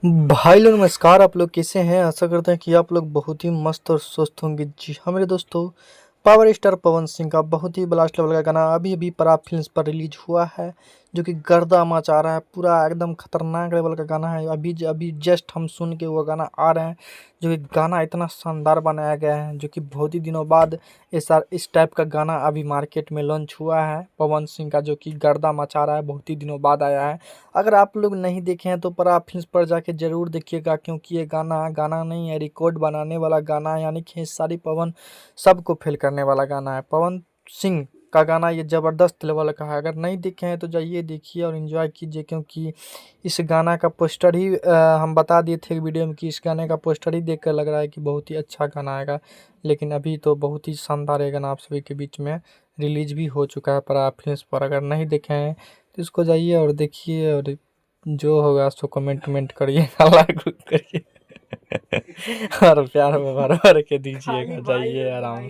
भाई लोग नमस्कार। आप लोग कैसे हैं? आशा करते हैं कि आप लोग बहुत ही मस्त और स्वस्थ होंगे। जी हाँ मेरे दोस्तों, पावर स्टार पवन सिंह का बहुत ही ब्लास्ट लेवल का गाना अभी अभी पराग फिल्म्स पर रिलीज हुआ है, जो कि गर्दा मचा रहा है। पूरा एकदम खतरनाक लेवल का गाना है। अभी अभी जस्ट हम सुन के वो गाना आ रहे हैं, जो कि गाना इतना शानदार बनाया गया है, जो कि बहुत ही दिनों बाद इस टाइप का गाना अभी मार्केट में लॉन्च हुआ है पवन सिंह का, जो कि गर्दा मचा रहा है। बहुत ही दिनों बाद आया है। अगर आप लोग नहीं देखे हैं तो पराग फिल्म्स पर जाके जरूर देखिएगा, क्योंकि ये गाना गाना नहीं है, रिकॉर्ड बनाने वाला गाना है। यानी खेसारी पवन सबको फेल करने वाला गाना है। पवन सिंह का गाना ये जबरदस्त लेवल का है। अगर नहीं देखे हैं तो जाइए देखिए और एंजॉय कीजिए, क्योंकि इस गाना का पोस्टर ही हम बता दिए थे एक वीडियो में कि इस गाने का पोस्टर ही देखकर लग रहा है कि बहुत ही अच्छा गाना आएगा। लेकिन अभी तो बहुत ही शानदार ये गाना आप सभी के बीच में रिलीज भी हो चुका है पराग फिल्म्स पर। अगर नहीं देखे हैं तो इसको जाइए और देखिए, और जो होगा उसको कमेंट करिए, लाइक करिए और प्यार में भर भर के दीजिएगा। जाइए आराम से।